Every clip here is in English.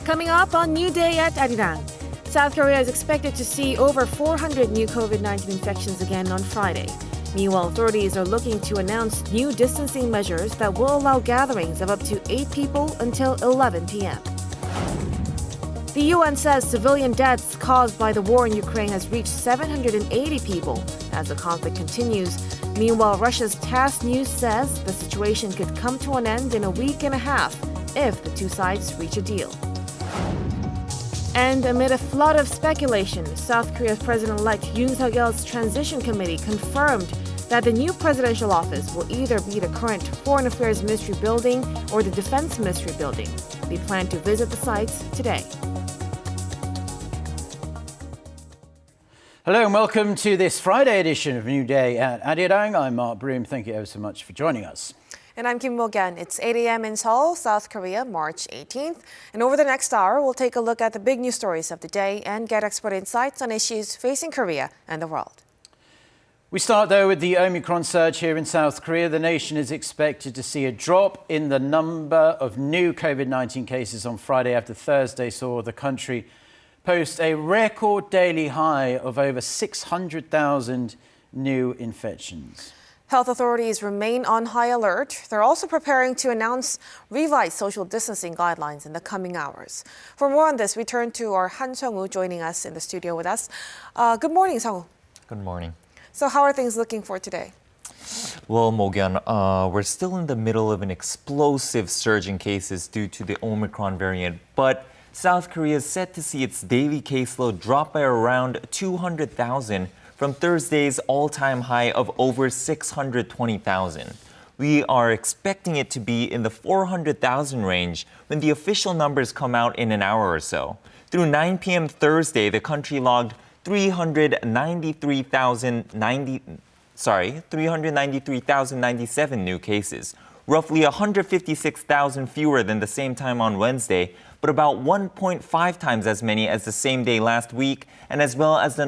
Coming up on New Day at Arirang, South Korea is expected to see over 400 new COVID-19 infections again on Friday. Meanwhile, authorities are looking to announce new distancing measures that will allow gatherings of up to 8 people until 11 p.m. The UN says civilian deaths caused by the war in Ukraine has reached 780 people as the conflict continues. Meanwhile, Russia's TASS News says the situation could come to an end in a week and a half if the two sides reach a deal. And amid a flood of speculation, South Korea's President-elect Yoon Suk-yeol's transition committee confirmed that the new presidential office will either be the current Foreign Affairs Ministry building or the Defense Ministry building. They plan to visit the sites today. Hello and welcome to this Friday edition of New Day at Arirang. I'm Mark Broom. Thank you ever so much for joining us. And I'm Kim Mo-gan. It's 8 a.m. in Seoul, South Korea, March 18th. And over the next hour, we'll take a look at the big news stories of the day and get expert insights on issues facing Korea and the world. We start, though, with the Omicron surge here in South Korea. The nation is expected to see a drop in the number of new COVID-19 cases on Friday after Thursday saw the country post a record daily high of over 600,000 new infections. Health authorities remain on high alert. They're also preparing to announce revised social distancing guidelines in the coming hours. For more on this, we turn to our Han Sung-woo joining us in the studio with us. Good morning, Sung-woo. Good morning. So how are things looking for today? Well, Mo-gan, we're still in the middle of an explosive surge in cases due to the Omicron variant, but South Korea is set to see its daily caseload drop by around 200,000 from Thursday's all-time high of over 620,000. We are expecting it to be in the 400,000 range when the official numbers come out in an hour or so. Through 9 p.m. Thursday, the country logged 393,097 new cases, roughly 156,000 fewer than the same time on Wednesday, but about 1.5 times as many as the same day last week, and as well as the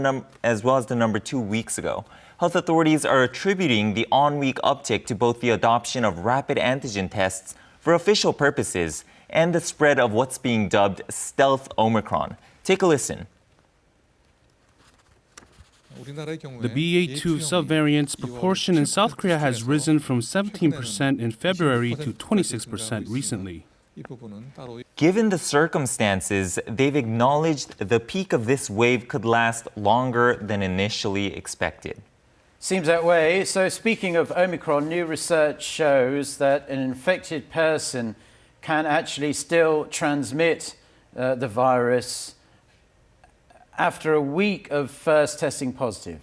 number 2 weeks ago. Health authorities are attributing the on-week uptick to both the adoption of rapid antigen tests for official purposes and the spread of what's being dubbed stealth Omicron. Take a listen. The BA2 subvariant's proportion in South Korea has risen from 17% in February to 26% recently. Given the circumstances, they've acknowledged the peak of this wave could last longer than initially expected. Seems that way. So speaking of Omicron, new research shows that an infected person can actually still transmit the virus after a week of first testing positive.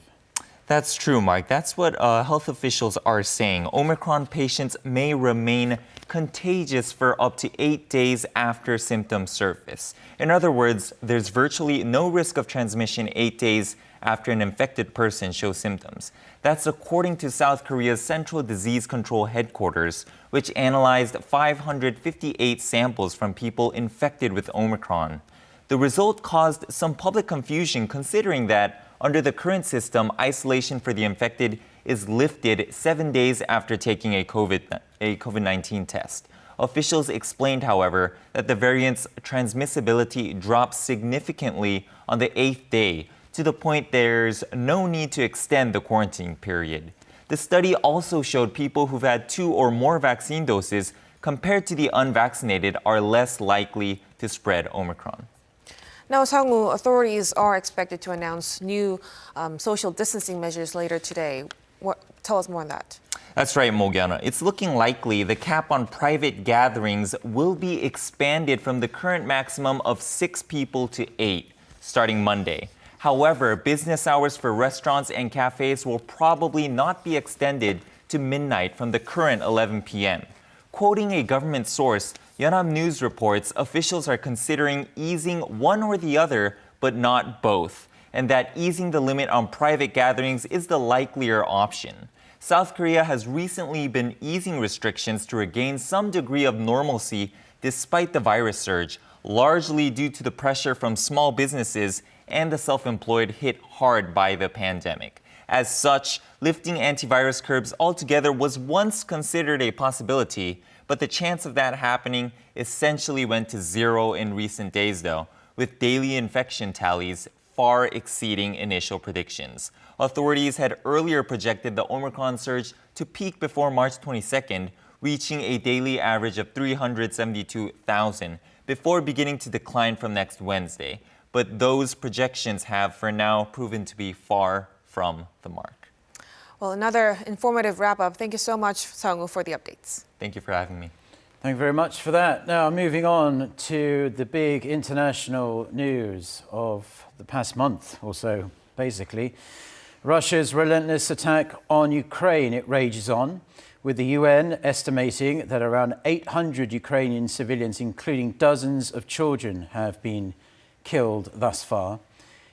That's true, Mike. That's what health officials are saying. Omicron patients may remain contagious for up to 8 days after symptoms surface. In other words, there's virtually no risk of transmission 8 days after an infected person shows symptoms. That's according to South Korea's Central Disease Control Headquarters, which analyzed 558 samples from people infected with Omicron. The result caused some public confusion considering that under the current system, isolation for the infected is lifted 7 days after taking a COVID-19 test. Officials explained, however, that the variant's transmissibility drops significantly on the 8th day, to the point there's no need to extend the quarantine period. The study also showed people who've had 2 or more vaccine doses compared to the unvaccinated are less likely to spread Omicron. Now, Sung-woo, authorities are expected to announce new social distancing measures later today. Tell us more on that. That's right, Mo-gan. It's looking likely the cap on private gatherings will be expanded from the current maximum of 6 people to 8, starting Monday. However, business hours for restaurants and cafes will probably not be extended to midnight from the current 11 p.m. Quoting a government source, Yonhap News reports officials are considering easing one or the other, but not both, and that easing the limit on private gatherings is the likelier option. South Korea has recently been easing restrictions to regain some degree of normalcy despite the virus surge, largely due to the pressure from small businesses and the self-employed hit hard by the pandemic. As such, lifting antivirus curbs altogether was once considered a possibility, but the chance of that happening essentially went to zero in recent days, though, with daily infection tallies far exceeding initial predictions. Authorities had earlier projected the Omicron surge to peak before March 22nd, reaching a daily average of 372,000 before beginning to decline from next Wednesday. But those projections have, for now, proven to be far from the mark. Well, another informative wrap-up. Thank you so much, Sung-woo, for the updates. Thank you for having me. Thank you very much for that. Now, moving on to the big international news of the past month or so, basically. Russia's relentless attack on Ukraine, it rages on, with the UN estimating that around 800 Ukrainian civilians, including dozens of children, have been killed thus far.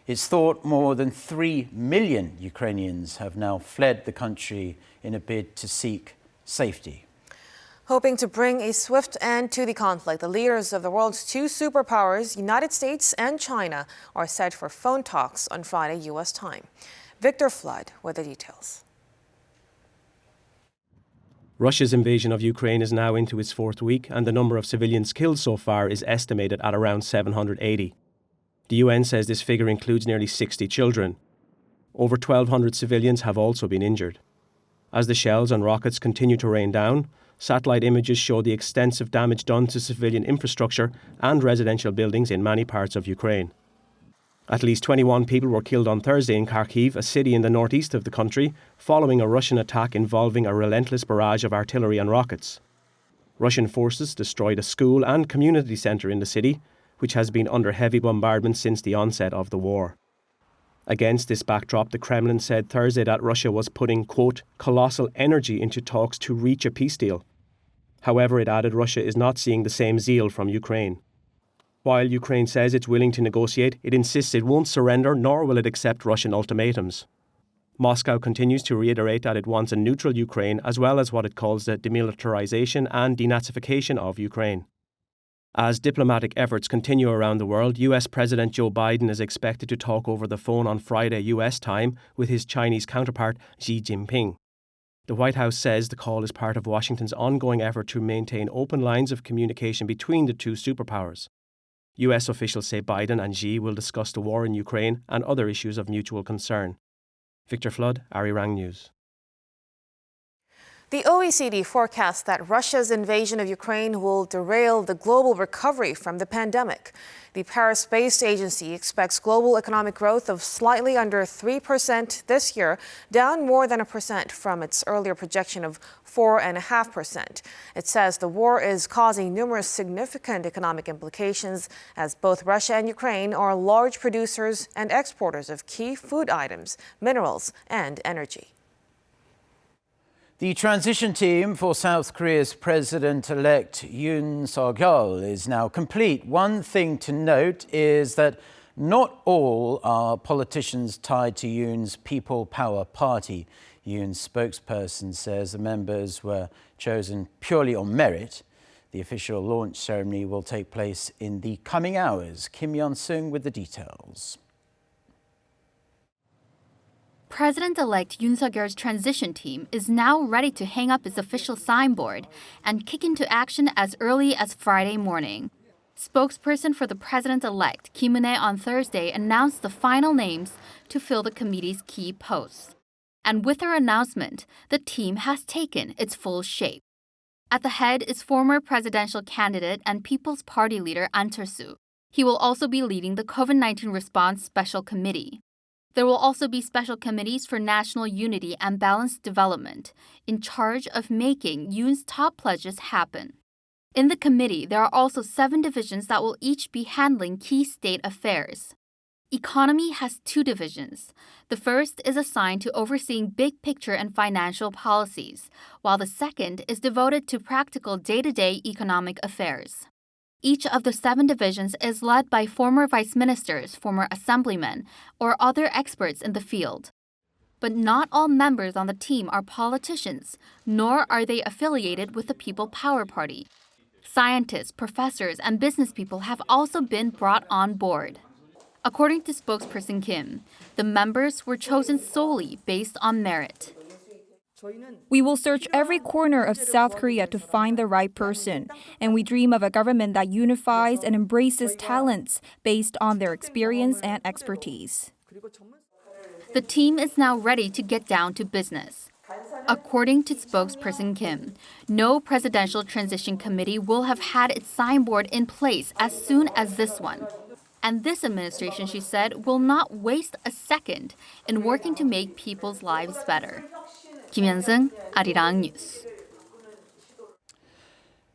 It's thought more than 3 million Ukrainians have now fled the country in a bid to seek safety. Hoping to bring a swift end to the conflict, the leaders of the world's two superpowers, United States and China, are set for phone talks on Friday, U.S. time. Victor Flood with the details. Russia's invasion of Ukraine is now into its fourth week, and the number of civilians killed so far is estimated at around 780. The UN says this figure includes nearly 60 children. Over 1,200 civilians have also been injured. As the shells and rockets continue to rain down, satellite images show the extensive damage done to civilian infrastructure and residential buildings in many parts of Ukraine. At least 21 people were killed on Thursday in Kharkiv, a city in the northeast of the country, following a Russian attack involving a relentless barrage of artillery and rockets. Russian forces destroyed a school and community centre in the city, which has been under heavy bombardment since the onset of the war. Against this backdrop, the Kremlin said Thursday that Russia was putting, quote, colossal energy into talks to reach a peace deal. However, it added Russia is not seeing the same zeal from Ukraine. While Ukraine says it's willing to negotiate, it insists it won't surrender nor will it accept Russian ultimatums. Moscow continues to reiterate that it wants a neutral Ukraine as well as what it calls the demilitarization and denazification of Ukraine. As diplomatic efforts continue around the world, US President Joe Biden is expected to talk over the phone on Friday US time with his Chinese counterpart Xi Jinping. The White House says the call is part of Washington's ongoing effort to maintain open lines of communication between the two superpowers. US officials say Biden and Xi will discuss the war in Ukraine and other issues of mutual concern. Victor Flood, Arirang News. The OECD forecasts that Russia's invasion of Ukraine will derail the global recovery from the pandemic. The Paris-based agency expects global economic growth of slightly under 3% this year, down more than 1% from its earlier projection of 4.5%. It says the war is causing numerous significant economic implications, as both Russia and Ukraine are large producers and exporters of key food items, minerals, and energy. The transition team for South Korea's President-elect Yoon Suk-yeol is now complete. One thing to note is that not all are politicians tied to Yoon's People Power Party. Yoon's spokesperson says the members were chosen purely on merit. The official launch ceremony will take place in the coming hours. Kim Yeon-sung with the details. President-elect Yoon Suk-yeol's transition team is now ready to hang up its official signboard and kick into action as early as Friday morning. Spokesperson for the president-elect, Kim Eun-hae, on Thursday announced the final names to fill the committee's key posts. And with her announcement, the team has taken its full shape. At the head is former presidential candidate and People's Party leader An Cheol-soo. He will also be leading the COVID-19 response special committee. There will also be special committees for national unity and balanced development, in charge of making Yoon's top pledges happen. In the committee, there are also 7 divisions that will each be handling key state affairs. Economy has 2 divisions. The first is assigned to overseeing big picture and financial policies, while the second is devoted to practical day-to-day economic affairs. Each of the 7 divisions is led by former vice ministers, former assemblymen, or other experts in the field. But not all members on the team are politicians, nor are they affiliated with the People Power Party. Scientists, professors, and business people have also been brought on board. According to spokesperson Kim, the members were chosen solely based on merit. We will search every corner of South Korea to find the right person, and we dream of a government that unifies and embraces talents based on their experience and expertise. The team is now ready to get down to business. According to spokesperson Kim, no presidential transition committee will have had its signboard in place as soon as this one. And this administration, she said, will not waste a second in working to make people's lives better. Kim Hyun-sung, Arirang News.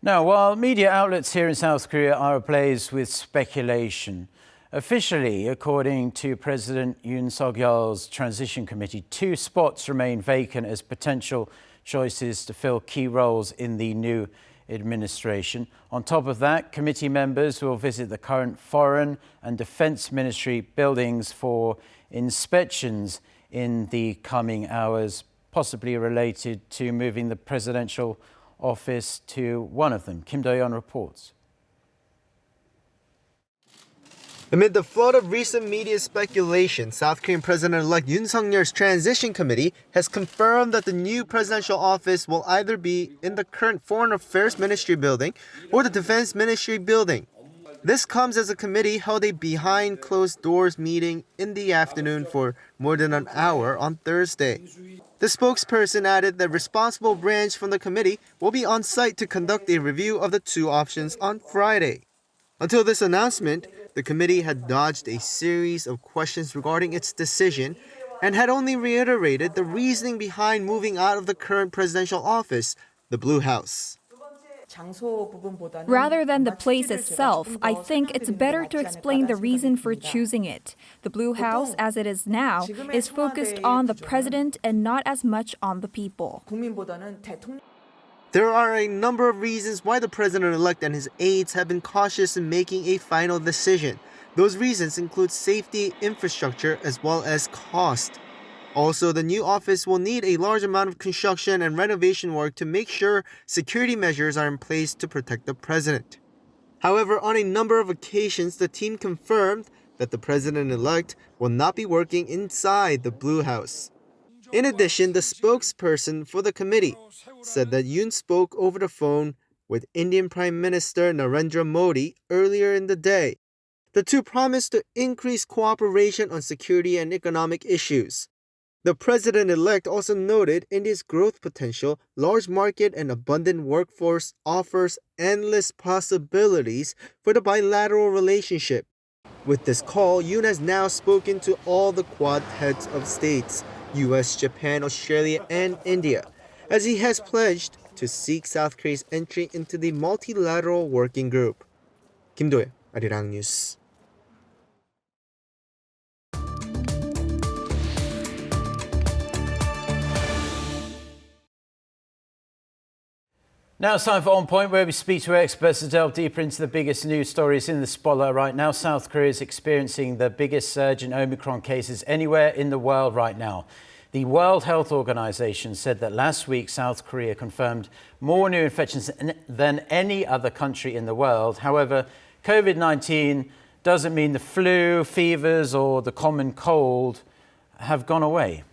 Now, while media outlets here in South Korea are ablaze with speculation, officially, according to President Yoon Suk-yeol's transition committee, 2 spots remain vacant as potential choices to fill key roles in the new administration. On top of that, committee members will visit the current Foreign and Defense Ministry buildings for inspections in the coming hours, possibly related to moving the presidential office to one of them. Kim Do-yeon reports. Amid the flood of recent media speculation, South Korean President-elect Yoon Suk-yeol's transition committee has confirmed that the new presidential office will either be in the current Foreign Affairs Ministry building or the Defense Ministry building. This comes as the committee held a behind-closed-doors meeting in the afternoon for more than an hour on Thursday. The spokesperson added that responsible branch from the committee will be on site to conduct a review of the 2 options on Friday. Until this announcement, the committee had dodged a series of questions regarding its decision and had only reiterated the reasoning behind moving out of the current presidential office, the Blue House. Rather than the place itself, I think it's better to explain the reason for choosing it. The Blue House, as it is now, is focused on the president and not as much on the people. There are a number of reasons why the president-elect and his aides have been cautious in making a final decision. Those reasons include safety, infrastructure, as well as cost. Also, the new office will need a large amount of construction and renovation work to make sure security measures are in place to protect the president. However, on a number of occasions, the team confirmed that the president-elect will not be working inside the Blue House. In addition, the spokesperson for the committee said that Yoon spoke over the phone with Indian Prime Minister Narendra Modi earlier in the day. The two promised to increase cooperation on security and economic issues. The president-elect also noted India's growth potential, large market, and abundant workforce offers endless possibilities for the bilateral relationship. With this call, Yoon has now spoken to all the Quad heads of states, US, Japan, Australia, and India, as he has pledged to seek South Korea's entry into the multilateral working group. Kim Do-yeon, Arirang News. Now it's time for On Point, where we speak to experts to delve deeper into the biggest news stories in the spotlight right now. South Korea is experiencing the biggest surge in Omicron cases anywhere in the world right now. The World Health Organization said that last week South Korea confirmed more new infections than any other country in the world. However, COVID-19 doesn't mean the flu, fevers, or the common cold have gone away.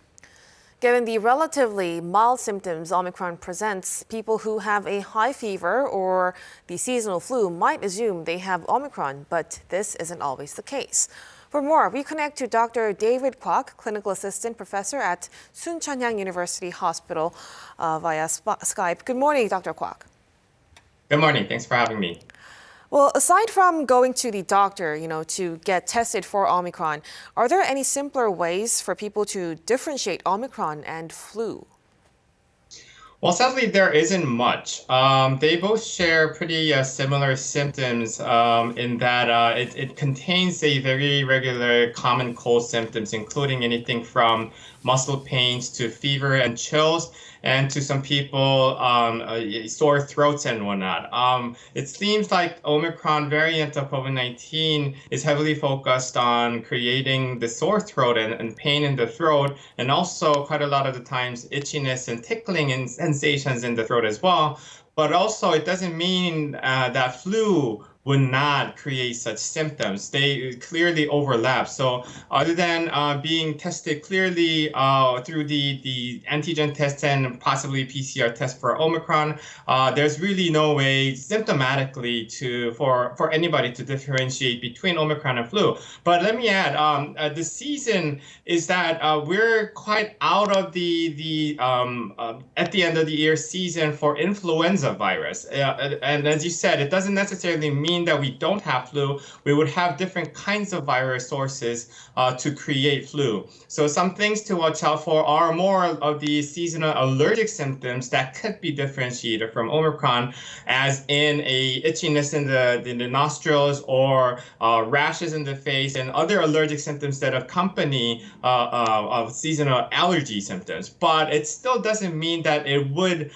Given the relatively mild symptoms Omicron presents, people who have a high fever or the seasonal flu might assume they have Omicron, but this isn't always the case. For more, we connect to Dr. David Kwok, Clinical Assistant Professor at Soonchunhyang University Hospital via Skype. Good morning, Dr. Kwok. Good morning. Thanks for having me. Well, aside from going to the doctor, to get tested for Omicron, are there any simpler ways for people to differentiate Omicron and flu? Well, sadly, there isn't much. They both share pretty similar symptoms in that it contains a very regular common cold symptoms, including anything from muscle pains to fever and chills, and to some people, sore throats and whatnot. It seems like Omicron variant of COVID-19 is heavily focused on creating the sore throat and pain in the throat, and also quite a lot of the times itchiness and tickling and sensations in the throat as well. But also, it doesn't mean that flu would not create such symptoms. They clearly overlap. So other than being tested clearly through the antigen test and possibly PCR test for Omicron, there's really no way symptomatically for anybody to differentiate between Omicron and flu. But let me add, the season is that we're quite out of the at the end of the year season for influenza virus. And as you said, it doesn't necessarily mean that we don't have flu. We would have different kinds of virus sources to create flu. So some things to watch out for are more of the seasonal allergic symptoms that could be differentiated from Omicron, as in a itchiness in the nostrils or rashes in the face and other allergic symptoms that accompany seasonal allergy symptoms. But it still doesn't mean that it would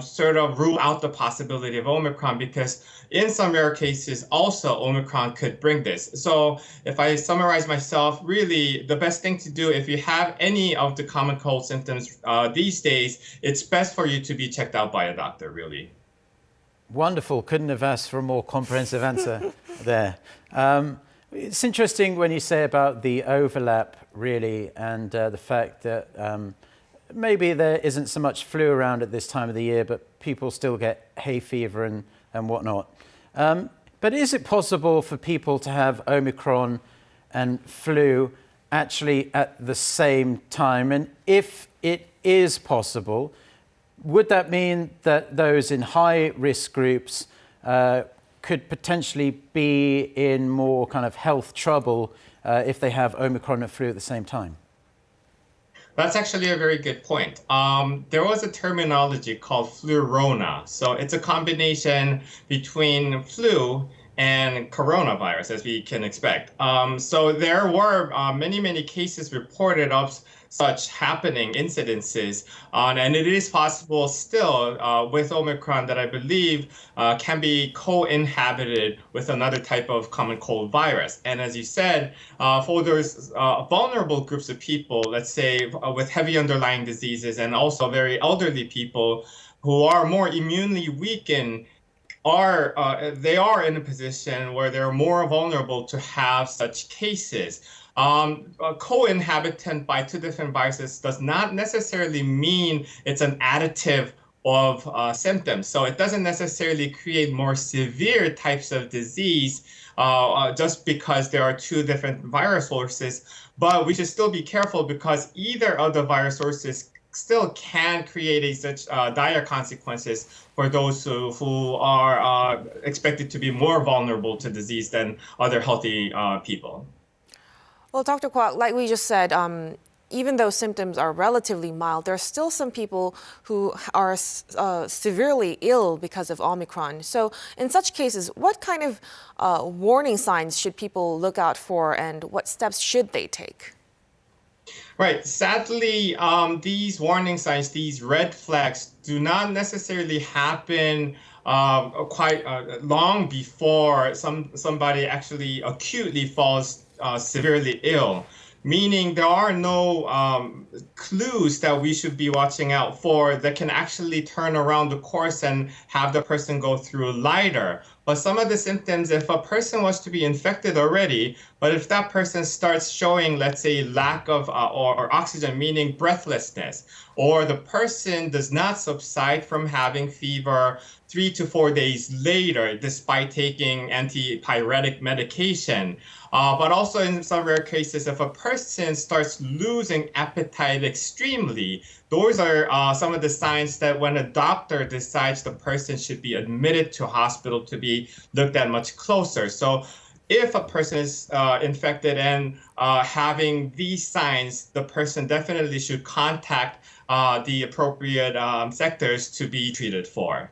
sort of rule out the possibility of Omicron, because in some rare cases, also Omicron could bring this. So if I summarize myself, really the best thing to do if you have any of the common cold symptoms these days, it's best for you to be checked out by a doctor, really. Wonderful. Couldn't have asked for a more comprehensive answer there. It's interesting when you say about the overlap, really, and the fact that maybe there isn't so much flu around at this time of the year, but people still get hay fever and whatnot. But is it possible for people to have Omicron and flu actually at the same time? And if it is possible, would that mean that those in high-risk groups could potentially be in more kind of health trouble if they have Omicron and flu at the same time? That's actually a very good point. There was a terminology called flurona. So it's a combination between flu and coronavirus, as we can expect. So there were many cases reported of such happening incidences. And it is possible still with Omicron that I believe can be co-inhabited with another type of common cold virus. And as you said, for those vulnerable groups of people, let's say with heavy underlying diseases and also very elderly people who are more immunely weakened, they are in a position where they're more vulnerable to have such cases. A co-inhabitant by two different viruses does not necessarily mean it's an additive of symptoms. So it doesn't necessarily create more severe types of disease just because there are two different virus sources. But we should still be careful, because either of the virus sources still can create such dire consequences for those who are expected to be more vulnerable to disease than other healthy people. Well, Dr. Kwok, like we just said, even though symptoms are relatively mild, there are still some people who are severely ill because of Omicron. So in such cases, what kind of warning signs should people look out for, and what steps should they take? Right. Sadly, these warning signs, these red flags, do not necessarily happen quite long before somebody actually acutely falls severely ill, meaning there are no clues that we should be watching out for that can actually turn around the course and have the person go through lighter. But some of the symptoms, if a person was to be infected already, but if that person starts showing, let's say, lack of or oxygen, meaning breathlessness, or the person does not subside from having fever 3 to 4 days later, despite taking antipyretic medication. But also in some rare cases, if a person starts losing appetite extremely, those are some of the signs that when a doctor decides the person should be admitted to hospital to be looked at much closer. So if a person is infected and having these signs, the person definitely should contact the appropriate sectors to be treated for.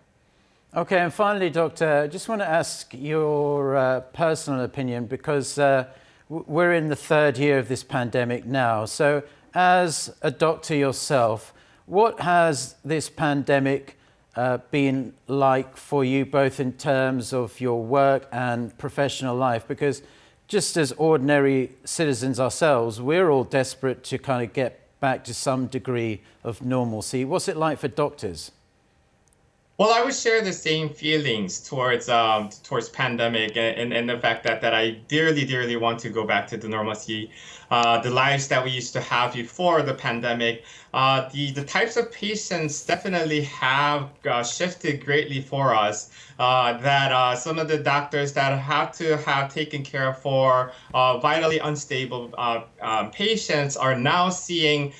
Okay, and finally, Doctor, I just want to ask your personal opinion, because we're in the third year of this pandemic now. So as a doctor yourself, what has this pandemic been like for you, both in terms of your work and professional life? Because just as ordinary citizens ourselves, we're all desperate to kind of get back to some degree of normalcy. What's it like for doctors? Well, I would share the same feelings towards pandemic and the fact that I dearly want to go back to the normalcy, the lives that we used to have before the pandemic. The types of patients definitely have shifted greatly for us. That some of the doctors that have to have taken care of for vitally unstable patients are now seeing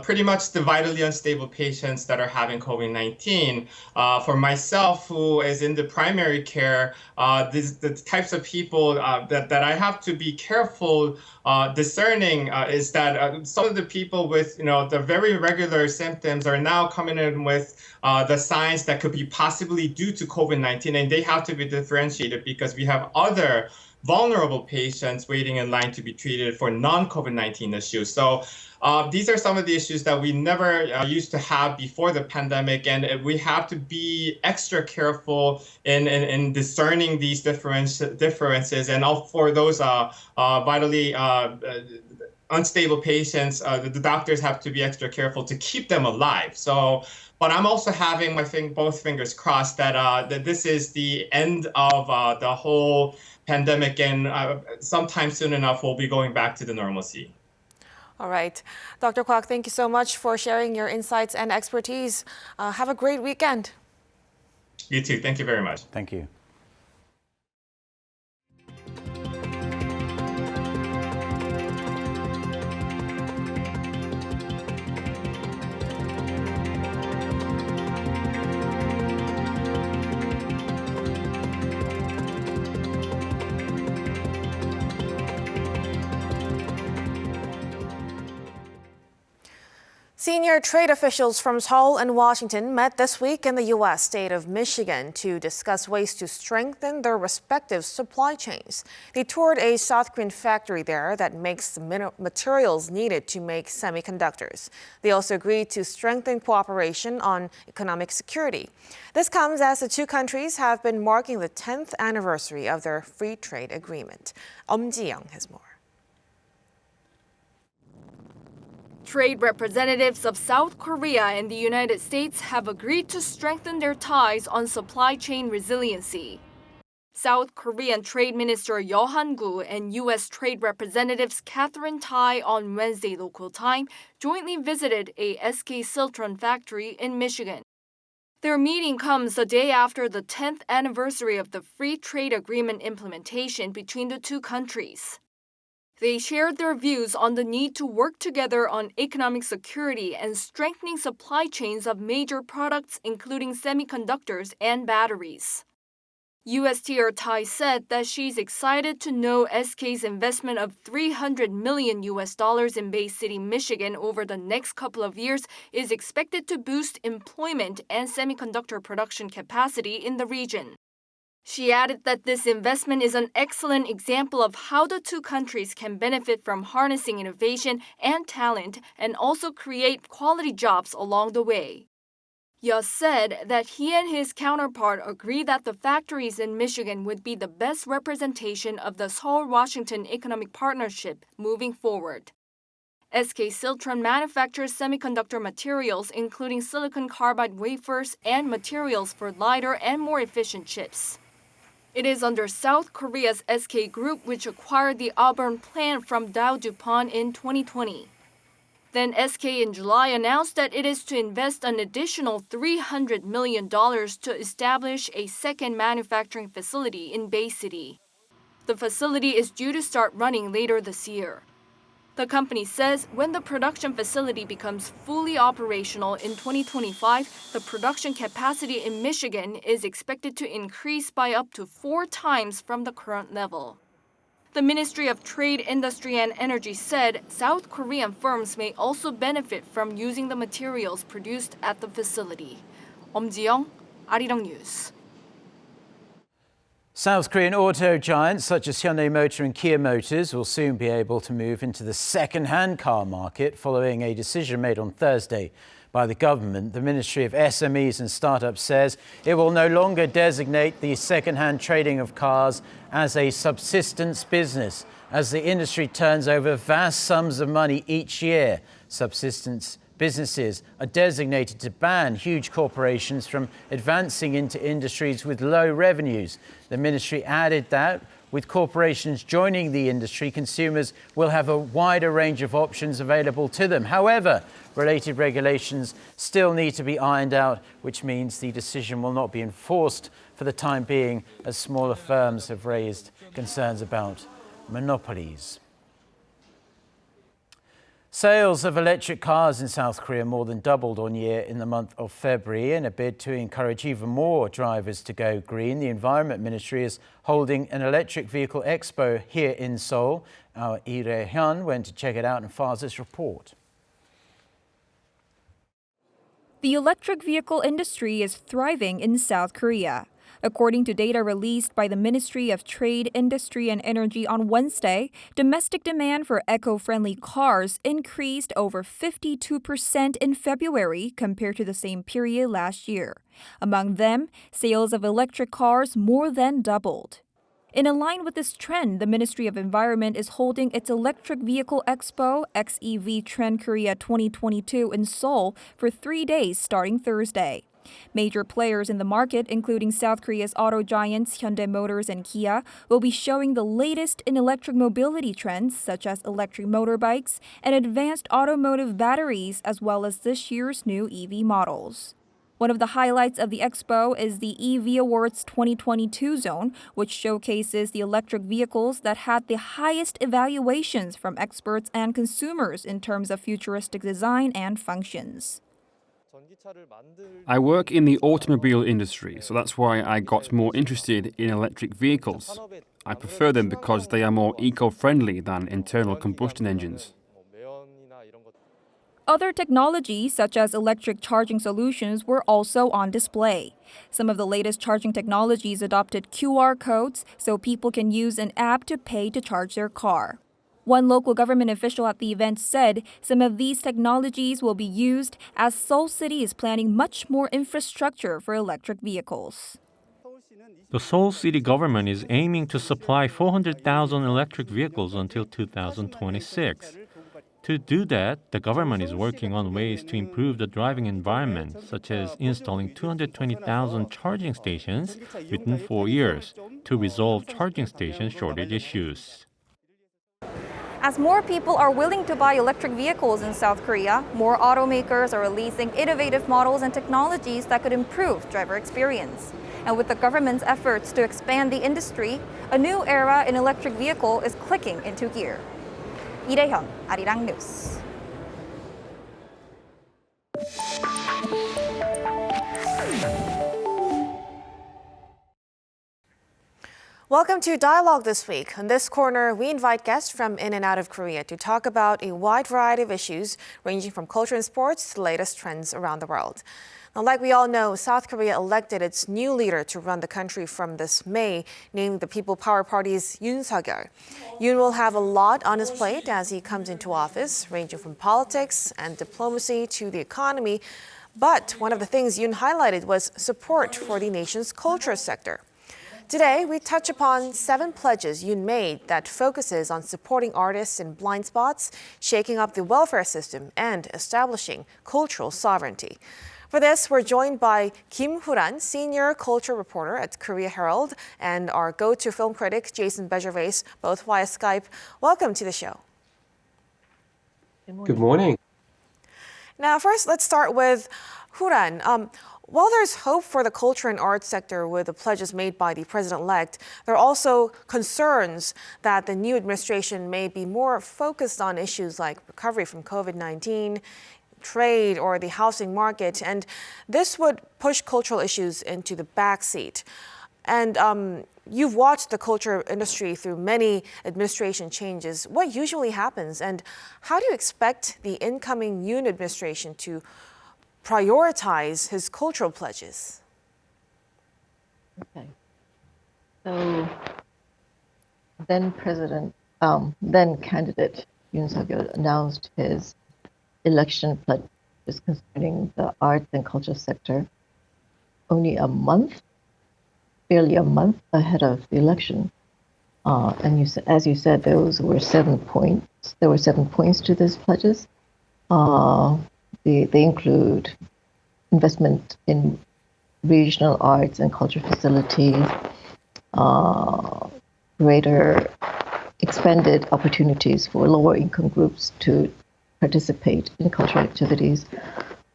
pretty much the vitally unstable patients that are having COVID-19. For myself, who is in the primary care, the types of people that I have to be careful discerning is that some of the people with the very regular symptoms are now coming in with the signs that could be possibly due to COVID-19, and they have to be differentiated because we have other vulnerable patients waiting in line to be treated for non-COVID-19 issues. So these are some of the issues that we never used to have before the pandemic, and we have to be extra careful in discerning these differences. And for those vitally unstable patients, the doctors have to be extra careful to keep them alive. So, but I'm also having both fingers crossed that this is the end of the whole pandemic, and sometime soon enough we'll be going back to the normalcy. All right. Dr. Kwok, thank you so much for sharing your insights and expertise. Have a great weekend. You too. Thank you very much. Thank you. Senior trade officials from Seoul and Washington met this week in the U.S. state of Michigan to discuss ways to strengthen their respective supply chains. They toured a South Korean factory there that makes the materials needed to make semiconductors. They also agreed to strengthen cooperation on economic security. This comes as the two countries have been marking the 10th anniversary of their free trade agreement. Ji-young has more. Trade representatives of South Korea and the United States have agreed to strengthen their ties on supply chain resiliency. South Korean Trade Minister Yoon Suk-yeol and U.S. Trade Representatives Catherine Tai on Wednesday local time jointly visited a SK Siltron factory in Michigan. Their meeting comes a day after the 10th anniversary of the free trade agreement implementation between the two countries. They shared their views on the need to work together on economic security and strengthening supply chains of major products, including semiconductors and batteries. USTR Tai said that she's excited to know SK's investment of $300 million in Bay City, Michigan over the next couple of years is expected to boost employment and semiconductor production capacity in the region. She added that this investment is an excellent example of how the two countries can benefit from harnessing innovation and talent and also create quality jobs along the way. Ye said that he and his counterpart agree that the factories in Michigan would be the best representation of the Seoul-Washington Economic Partnership moving forward. SK Siltron manufactures semiconductor materials including silicon carbide wafers and materials for lighter and more efficient chips. It is under South Korea's SK Group, which acquired the Auburn plant from Dow DuPont in 2020. Then SK in July announced that it is to invest an additional $300 million to establish a second manufacturing facility in Bay City. The facility is due to start running later this year. The company says when the production facility becomes fully operational in 2025, the production capacity in Michigan is expected to increase by up to 4 times from the current level. The Ministry of Trade, Industry and Energy said South Korean firms may also benefit from using the materials produced at the facility. Ji-young, Arirang News. South Korean auto giants such as Hyundai Motor and Kia Motors will soon be able to move into the second-hand car market following a decision made on Thursday by the government. The Ministry of SMEs and Startups says it will no longer designate the second-hand trading of cars as a subsistence business, as the industry turns over vast sums of money each year. Subsistence Businesses are designated to ban huge corporations from advancing into industries with low revenues. The ministry added that with corporations joining the industry, consumers will have a wider range of options available to them. However, related regulations still need to be ironed out, which means the decision will not be enforced for the time being, as smaller firms have raised concerns about monopolies. Sales of electric cars in South Korea more than doubled on year in the month of February. In a bid to encourage even more drivers to go green, the Environment Ministry is holding an electric vehicle expo here in Seoul. Our Arirang went to check it out and files this report. The electric vehicle industry is thriving in South Korea. According to data released by the Ministry of Trade, Industry and Energy on Wednesday, domestic demand for eco-friendly cars increased over 52% in February compared to the same period last year. Among them, sales of electric cars more than doubled. In line with this trend, the Ministry of Environment is holding its Electric Vehicle Expo, XEV Trend Korea 2022 in Seoul for 3 days starting Thursday. Major players in the market, including South Korea's auto giants Hyundai Motors and Kia, will be showing the latest in electric mobility trends such as electric motorbikes and advanced automotive batteries, as well as this year's new EV models. One of the highlights of the expo is the EV Awards 2022 zone, which showcases the electric vehicles that had the highest evaluations from experts and consumers in terms of futuristic design and functions. I work in the automobile industry, so that's why I got more interested in electric vehicles. I prefer them because they are more eco-friendly than internal combustion engines. Other technologies, such as electric charging solutions, were also on display. Some of the latest charging technologies adopted QR codes, so people can use an app to pay to charge their car. One local government official at the event said some of these technologies will be used as Seoul City is planning much more infrastructure for electric vehicles. The Seoul City government is aiming to supply 400,000 electric vehicles until 2026. To do that, the government is working on ways to improve the driving environment, such as installing 220,000 charging stations within 4 years to resolve charging station shortage issues. As more people are willing to buy electric vehicles in South Korea, more automakers are releasing innovative models and technologies that could improve driver experience. And with the government's efforts to expand the industry, a new era in electric vehicle is clicking into gear. 이래현, 아리랑 뉴스. Welcome to Dialogue this week. In this corner, we invite guests from in and out of Korea to talk about a wide variety of issues ranging from culture and sports to the latest trends around the world. Now, like we all know, South Korea elected its new leader to run the country from this May, namely the People Power Party's Yoon Suk-yeol. Yoon will have a lot on his plate as he comes into office, ranging from politics and diplomacy to the economy. But one of the things Yoon highlighted was support for the nation's culture sector. Today, we touch upon 7 pledges Yoon made that focuses on supporting artists in blind spots, shaking up the welfare system, and establishing cultural sovereignty. For this, we're joined by Kim Hoo-ran, senior culture reporter at Korea Herald, and our go-to film critic, Jason Bejervaise, both via Skype. Welcome to the show. Good morning. Now, first, let's start with Hoo-ran. While there's hope for the culture and arts sector with the pledges made by the president-elect, there are also concerns that the new administration may be more focused on issues like recovery from COVID-19, trade, or the housing market, and this would push cultural issues into the backseat. And you've watched the culture industry through many administration changes. What usually happens, and how do you expect the incoming Yoon administration to prioritize his cultural pledges? Okay. So then candidate Yoon Suk-yeol announced his election pledge concerning the arts and culture sector only barely a month ahead of the election. And as you said, those were 7 points. There were 7 points to these pledges. They include investment in regional arts and culture facilities, greater expanded opportunities for lower income groups to participate in cultural activities,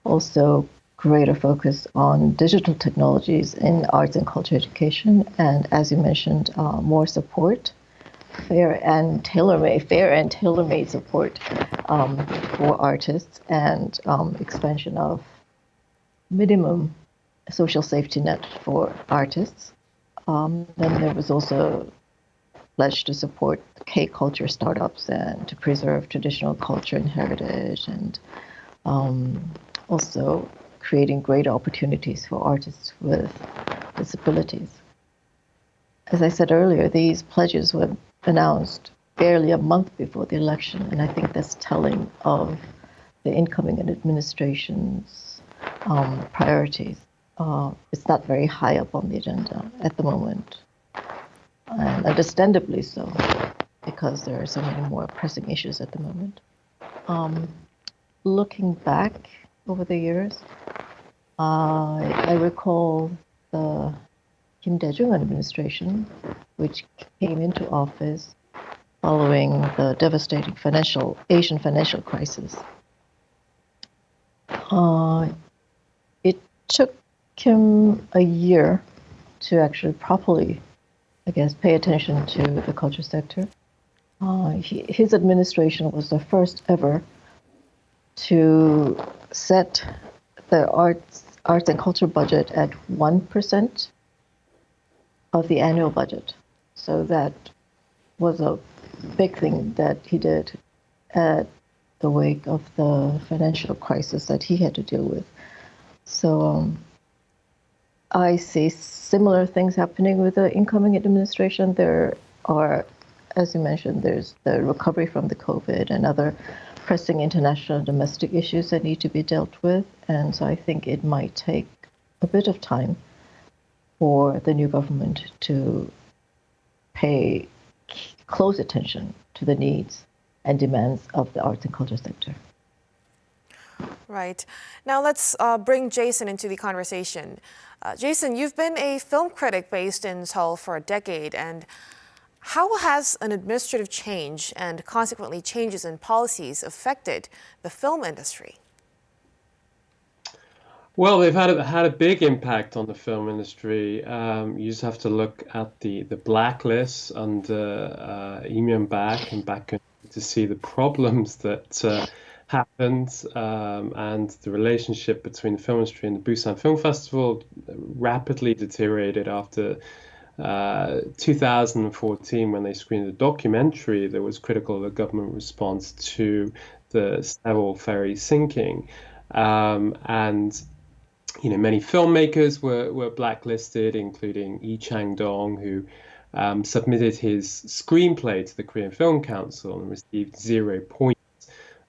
also greater focus on digital technologies in arts and culture education, and as you mentioned, more support, fair and tailor-made support for artists, and expansion of minimum social safety net for artists. Then there was also pledge to support K-culture startups and to preserve traditional culture and heritage, and also creating greater opportunities for artists with disabilities. As I said earlier, these pledges were announced barely a month before the election, and I think that's telling of the incoming administration's priorities. It's not very high up on the agenda at the moment, and understandably so, because there are so many more pressing issues at the moment. Looking back over the years, I recall the Kim Dae-jung administration, which came into office following the devastating Asian financial crisis. It took him a year to actually properly, I guess, pay attention to the culture sector. His administration was the first ever to set the arts and culture budget at 1% of the annual budget. So that was a big thing that he did at the wake of the financial crisis that he had to deal with. So I see similar things happening with the incoming administration. There are, as you mentioned, there's the recovery from the COVID and other pressing international and domestic issues that need to be dealt with. And so I think it might take a bit of time for the new government to pay close attention to the needs and demands of the arts and culture sector. Right. Now let's bring Jason into the conversation. Jason, you've been a film critic based in Seoul for a decade, and how has an administrative change and consequently changes in policies affected the film industry? Well, they've had a big impact on the film industry. You just have to look at the blacklist under Lee Myung-bak and back to see the problems that happened, and the relationship between the film industry and the Busan Film Festival rapidly deteriorated after 2014, when they screened a documentary that was critical of the government response to the Sewol ferry sinking, and many filmmakers were blacklisted, including Lee Chang-dong, who submitted his screenplay to the Korean Film Council and received 0 points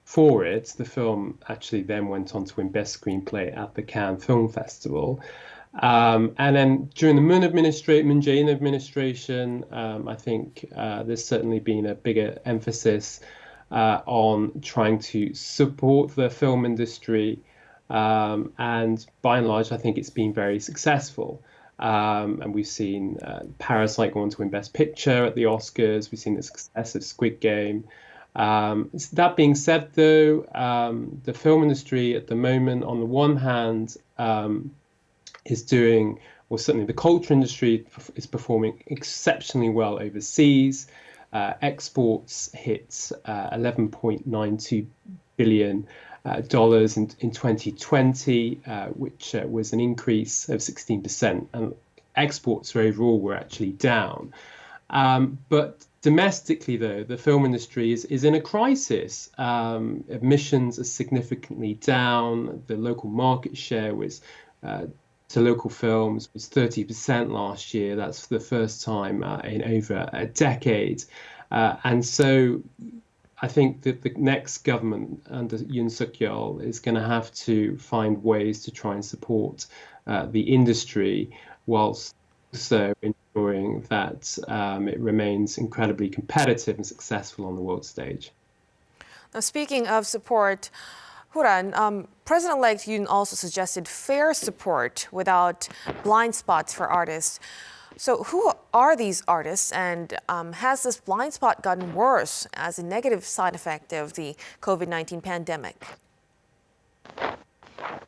for it. The film actually then went on to win Best Screenplay at the Cannes Film Festival. And then during the Moon Jae-in administration, I think there's certainly been a bigger emphasis on trying to support the film industry. And by and large, I think it's been very successful. And we've seen Parasite go on to win Best Picture at the Oscars. We've seen the success of Squid Game. That being said, though, the film industry at the moment, on the one hand, is doing, or certainly the culture industry is performing exceptionally well overseas. Exports hit $11.92 billion in 2020, which was an increase of 16%. And exports overall were actually down. But domestically, though, the film industry is in a crisis. Admissions are significantly down. The local market share to local films was 30% last year. That's for the first time in over a decade. And so I think that the next government under Yoon Suk-yeol is going to have to find ways to try and support the industry, whilst also ensuring that it remains incredibly competitive and successful on the world stage. Now, speaking of support, Horan, President-elect Yoon also suggested fair support without blind spots for artists. So who are these artists, and has this blind spot gotten worse as a negative side effect of the COVID-19 pandemic?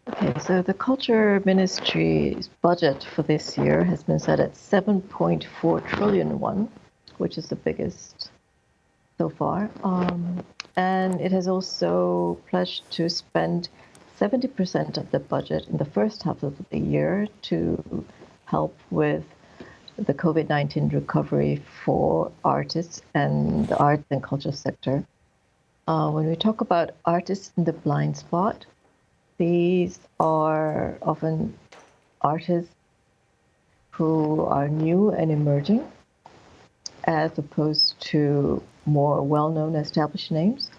Okay, so the Culture Ministry's budget for this year has been set at 7.4 trillion won, which is the biggest so far. And it has also pledged to spend 70% of the budget in the first half of the year to help with the COVID-19 recovery for artists and the arts and culture sector. When we talk about artists in the blind spot, these are often artists who are new and emerging, as opposed to more well-known established names.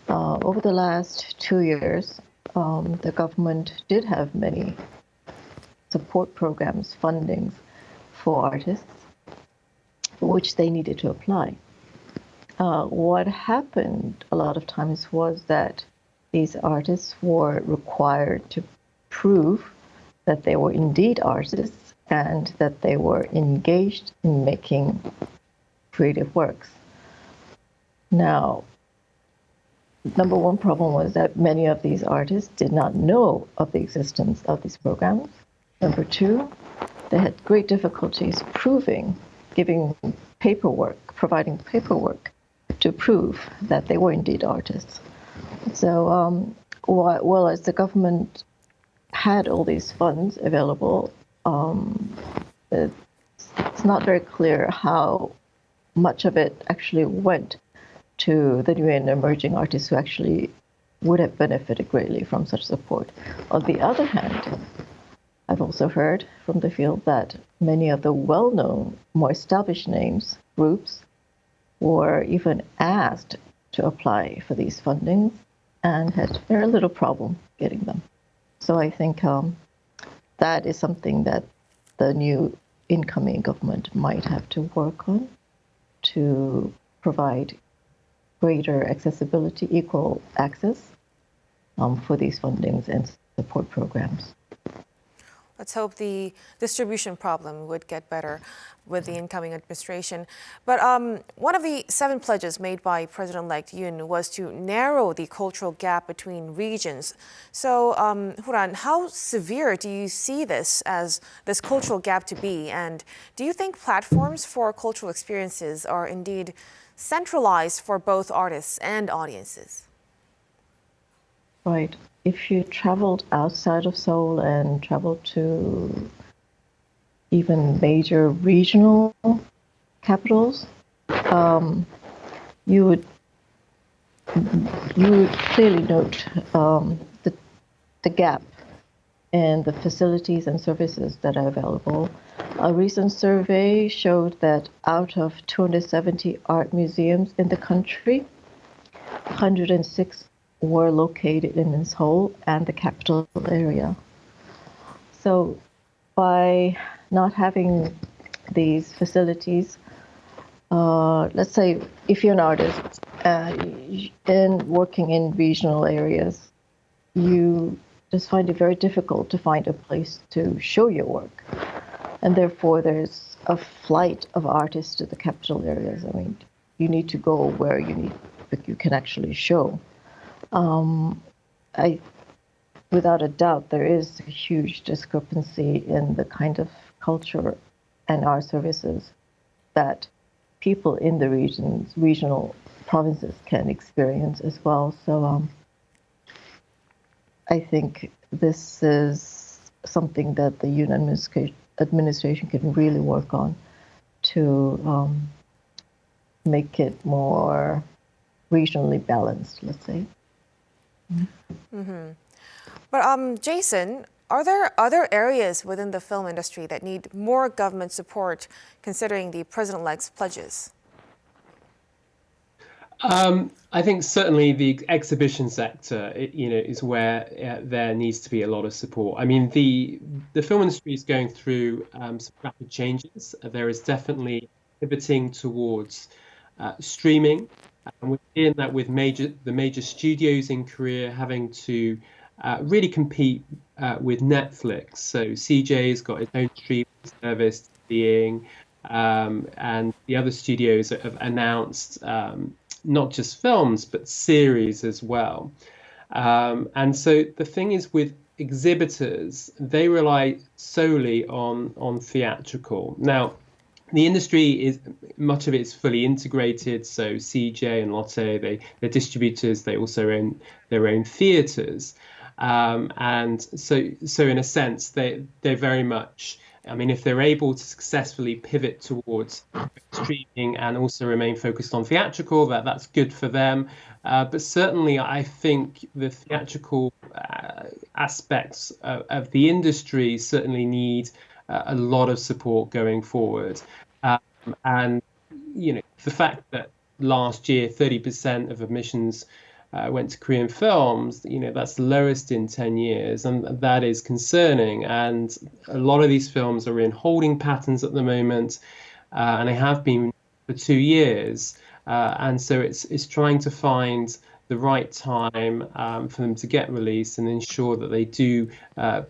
Over the last 2 years, the government did have many support programs, fundings for artists, which they needed to apply. What happened a lot of times was that these artists were required to prove that they were indeed artists and that they were engaged in making creative works. Now, number one problem was that many of these artists did not know of the existence of these programs. Number two, they had great difficulties providing paperwork to prove that they were indeed artists. So, well, as the government had all these funds available, it's not very clear how much of it actually went to the new and emerging artists who actually would have benefited greatly from such support. On the other hand, I've also heard from the field that many of the well-known, more established names, groups, were even asked to apply for these fundings and had very little problem getting them. So I think that is something that the new incoming government might have to work on to provide greater accessibility, equal access for these fundings and support programs. Let's hope the distribution problem would get better with the incoming administration. But one of the 7 pledges made by President-elect Yoon was to narrow the cultural gap between regions. So, Horan, how severe do you see this cultural gap to be? And do you think platforms for cultural experiences are indeed centralized for both artists and audiences? Right. If you traveled outside of Seoul and traveled to even major regional capitals, you would clearly note the gap in the facilities and services that are available. A recent survey showed that out of 270 art museums in the country, 106 were located in Seoul and the capital area. So by not having these facilities, let's say if you're an artist and working in regional areas, you just find it very difficult to find a place to show your work. And therefore there's a flight of artists to the capital areas. I mean, you need to go where you can actually show. Without a doubt, there is a huge discrepancy in the kind of culture and art services that people in the regional provinces can experience as well. So I think this is something that the Yoon administration can really work on to make it more regionally balanced, let's say. Mm-hmm. But Jason, are there other areas within the film industry that need more government support, considering the president-elect's pledges? I think certainly the exhibition sector, is where there needs to be a lot of support. I mean, the film industry is going through some rapid changes. There is definitely pivoting towards streaming And we're seeing that with the major studios in Korea having to really compete with Netflix. So CJ's got its own streaming service being, and the other studios have announced not just films, but series as well. And so the thing is with exhibitors, they rely solely on theatrical. Now, the industry is much of it is fully integrated. So CJ and Lotte, they're distributors. They also own their own theaters, and so in a sense, they're very much. I mean, if they're able to successfully pivot towards streaming and also remain focused on theatrical, that's good for them. But certainly, I think the theatrical aspects of the industry certainly need a lot of support going forward. And, the fact that last year 30% of admissions went to Korean films, that's the lowest in 10 years, and that is concerning. And a lot of these films are in holding patterns at the moment, and they have been for 2 years. And so it's trying to find the right time for them to get released and ensure that they do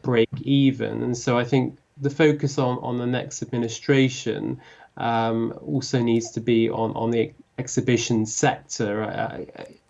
break even. And so I think the focus on the next administration also needs to be on the exhibition sector.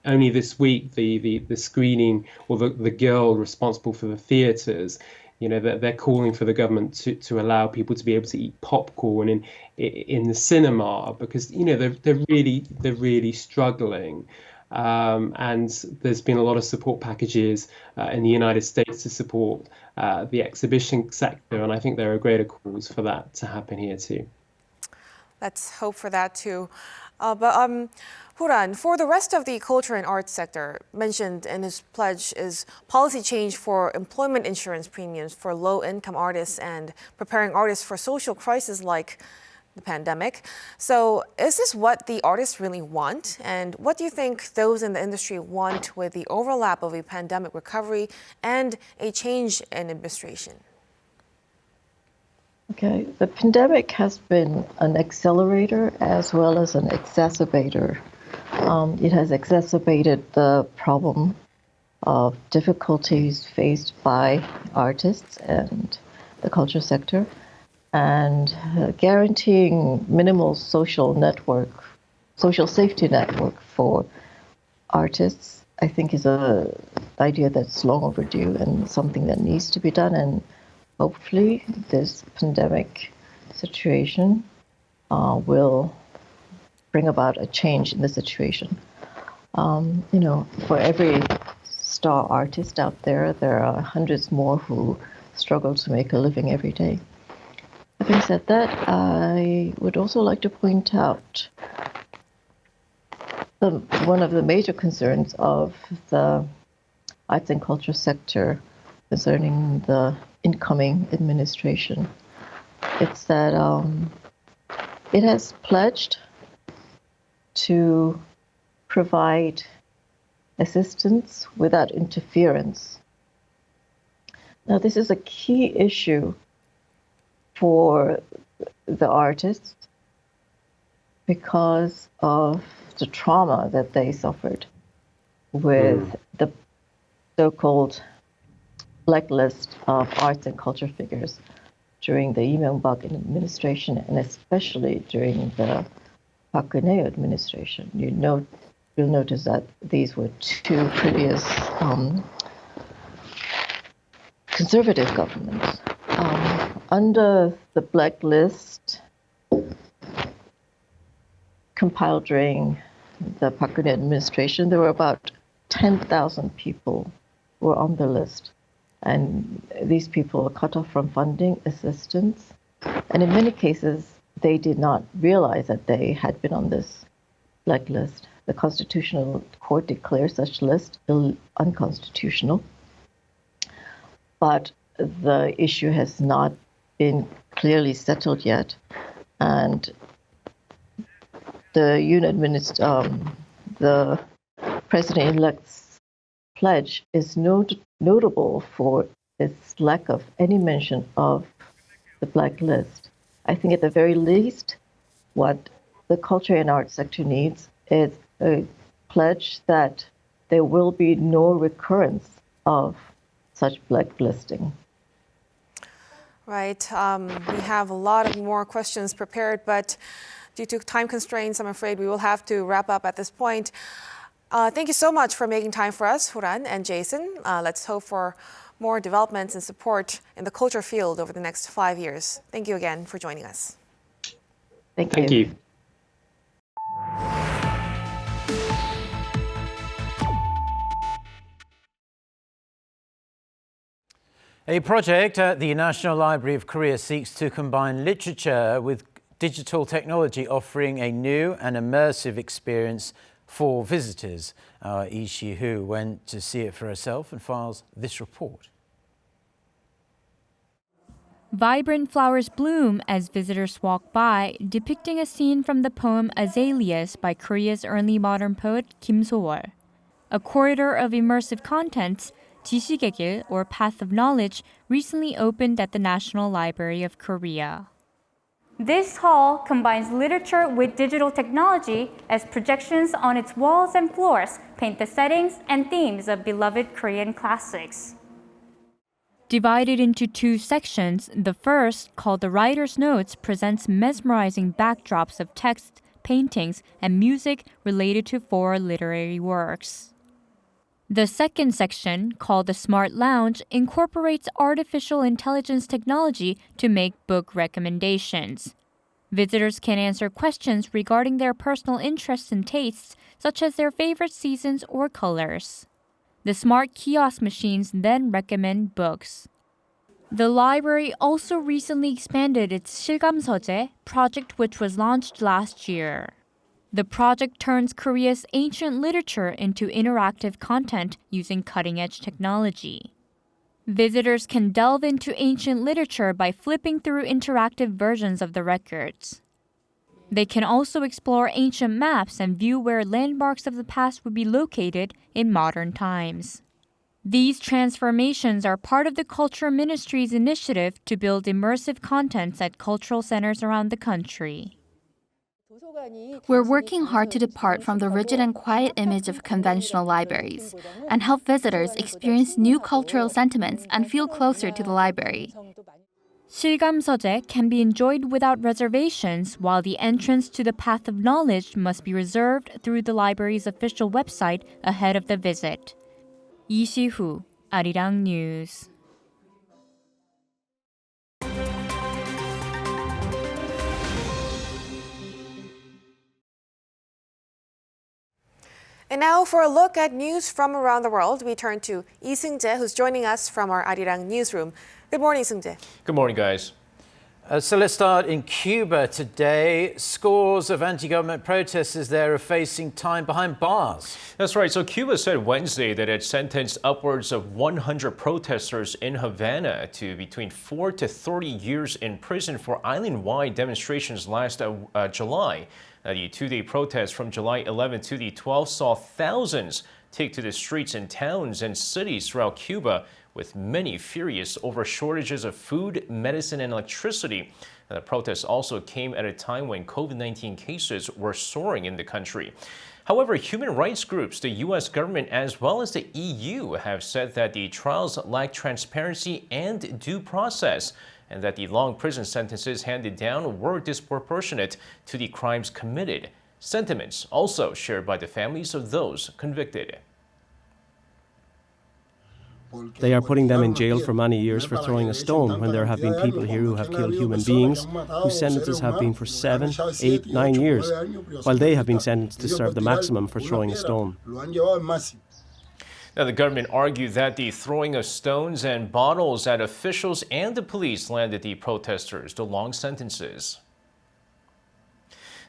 Only this week, the screening or the girl responsible for the theatres, they're calling for the government to allow people to be able to eat popcorn in the cinema because they're really struggling. And there's been a lot of support packages in the United States to support the exhibition sector, and I think there are greater calls for that to happen here too. Let's hope for that too. But Horan, for the rest of the culture and arts sector, mentioned in his pledge is policy change for employment insurance premiums for low-income artists and preparing artists for social crises like the pandemic. So is this what the artists really want? And what do you think those in the industry want with the overlap of a pandemic recovery and a change in administration? Okay, the pandemic has been an accelerator as well as an exacerbator. It has exacerbated the problem of difficulties faced by artists and the culture sector, and guaranteeing minimal social safety network for artists, I think is an idea that's long overdue and something that needs to be done. And hopefully this pandemic situation will bring about a change in the situation. For every star artist out there are hundreds more who struggle to make a living every day. Having said that, I would also like to point out one of the major concerns of the arts and culture sector concerning the incoming administration. It's that it has pledged to provide assistance without interference. Now, this is a key issue for the artists because of the trauma that they suffered with the so-called blacklist of arts and culture figures during the Lee Myung-bak administration and especially during the Park Geun-hye administration. You'll notice that these were two previous conservative governments. Under the blacklist compiled during the Park Geun-hye administration, there were about 10,000 people who were on the list. And these people were cut off from funding assistance. And in many cases, they did not realize that they had been on this blacklist. The Constitutional Court declared such list unconstitutional. But the issue has not been clearly settled yet. And the president-elect's pledge is notable for its lack of any mention of the blacklist. I think at the very least, what the culture and arts sector needs is a pledge that there will be no recurrence of such blacklisting. Right. We have a lot of more questions prepared, but due to time constraints, I'm afraid we will have to wrap up at this point. Thank you so much for making time for us, Horan and Jason. Let's hope for more developments and support in the culture field over the next 5 years. Thank you again for joining us. Thank you. A project at the National Library of Korea seeks to combine literature with digital technology, offering a new and immersive experience for visitors. Our Lee Si-hu went to see it for herself and files this report. Vibrant flowers bloom as visitors walk by, depicting a scene from the poem Azaleas by Korea's early modern poet Kim So-wol. A corridor of immersive contents, 지식의 or Path of Knowledge, recently opened at the National Library of Korea. This hall combines literature with digital technology as projections on its walls and floors paint the settings and themes of beloved Korean classics. Divided into two sections, the first, called the Writer's Notes, presents mesmerizing backdrops of text, paintings, and music related to 4 literary works. The second section, called the Smart Lounge, incorporates artificial intelligence technology to make book recommendations. Visitors can answer questions regarding their personal interests and tastes, such as their favorite seasons or colors. The smart kiosk machines then recommend books. The library also recently expanded its 실감서재 project, which was launched last year. The project turns Korea's ancient literature into interactive content using cutting-edge technology. Visitors can delve into ancient literature by flipping through interactive versions of the records. They can also explore ancient maps and view where landmarks of the past would be located in modern times. These transformations are part of the Culture Ministry's initiative to build immersive contents at cultural centers around the country. We're working hard to depart from the rigid and quiet image of conventional libraries and help visitors experience new cultural sentiments and feel closer to the library. 실감서재 can be enjoyed without reservations, while the entrance to the Path of Knowledge must be reserved through the library's official website ahead of the visit. Lee Si-hu, Arirang News. And now for a look at news from around the world, we turn to Lee Seung-jae, who's joining us from our Arirang newsroom. Good morning, Seung-jae. Good morning, guys. So let's start in Cuba today. Scores of anti-government protesters there are facing time behind bars. That's right. So Cuba said Wednesday that it sentenced upwards of 100 protesters in Havana to between 4 to 30 years in prison for island-wide demonstrations last July. The two-day protest from July 11th to the 12th saw thousands take to the streets in towns and cities throughout Cuba, with many furious over shortages of food, medicine, and electricity. The protests also came at a time when COVID-19 cases were soaring in the country. However, human rights groups, the U.S. government, as well as the EU have said that the trials lack transparency and due process, and that the long prison sentences handed down were disproportionate to the crimes committed. Sentiments also shared by the families of those convicted. They are putting them in jail for many years for throwing a stone, when there have been people here who have killed human beings, whose sentences have been for 7, 8, 9 years, while they have been sentenced to serve the maximum for throwing a stone. Now, the government argued that the throwing of stones and bottles at officials and the police landed the protesters the long sentences.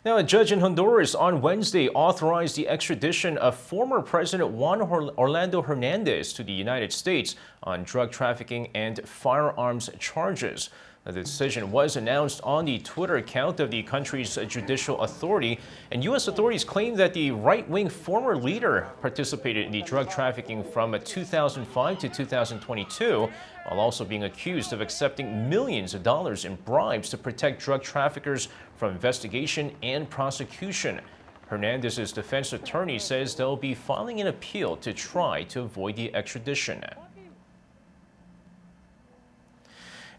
Now, a judge in Honduras on Wednesday authorized the extradition of former President Juan Orlando Hernandez to the United States on drug trafficking and firearms charges. The decision was announced on the Twitter account of the country's judicial authority, and U.S. authorities claim that the right-wing former leader participated in the drug trafficking from 2005 to 2022, while also being accused of accepting millions of dollars in bribes to protect drug traffickers from investigation and prosecution. Hernandez's defense attorney says they'll be filing an appeal to try to avoid the extradition.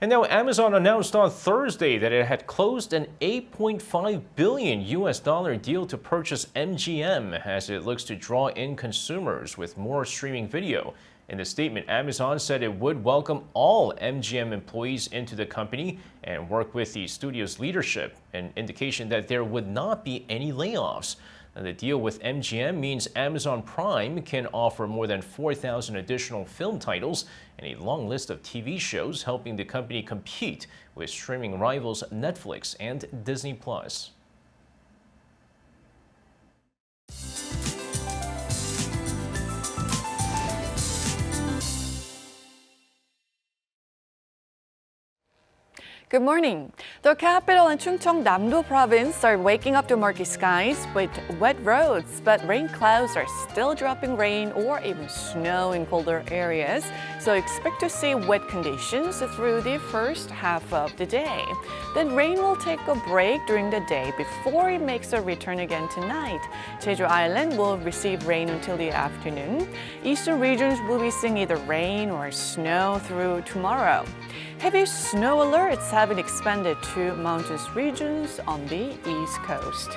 And now Amazon announced on Thursday that it had closed an $8.5 billion deal to purchase MGM as it looks to draw in consumers with more streaming video. In the statement, Amazon said it would welcome all MGM employees into the company and work with the studio's leadership, an indication that there would not be any layoffs. The deal with MGM means Amazon Prime can offer more than 4,000 additional film titles and a long list of TV shows, helping the company compete with streaming rivals Netflix and Disney+. Good morning. The capital and Chungcheong-namdo province are waking up to murky skies with wet roads, but rain clouds are still dropping rain or even snow in colder areas. So expect to see wet conditions through the first half of the day. Then rain will take a break during the day before it makes a return again tonight. Jeju Island will receive rain until the afternoon. Eastern regions will be seeing either rain or snow through tomorrow. Heavy snow alerts have been expanded to mountainous regions on the East Coast.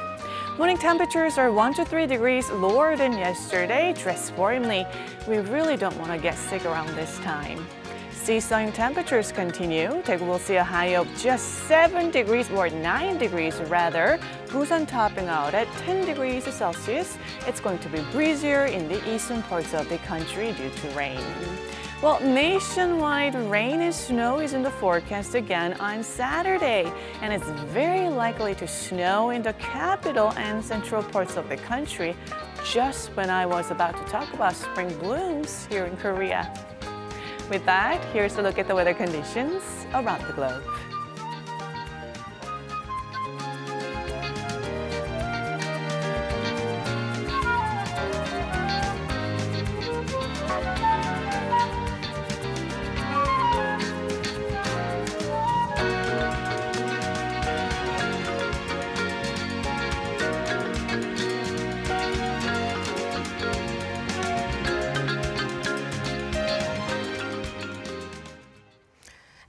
Morning temperatures are 1 to 3 degrees lower than yesterday. Dress warmly. We really don't want to get sick around this time. Seaside temperatures continue. Daegu will see a high of just 7 degrees or 9 degrees rather. Busan topping out at 10 degrees Celsius. It's going to be breezier in the eastern parts of the country due to rain. Well, nationwide rain and snow is in the forecast again on Saturday, and it's very likely to snow in the capital and central parts of the country, just when I was about to talk about spring blooms here in Korea. With that, here's a look at the weather conditions around the globe.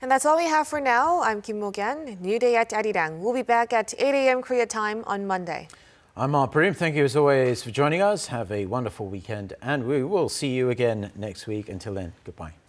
And that's all we have for now. I'm Kim Mo-gyan. New Day at Arirang. We'll be back at 8 a.m. Korea time on Monday. I'm Mark Parim. Thank you as always for joining us. Have a wonderful weekend, and we will see you again next week. Until then, goodbye.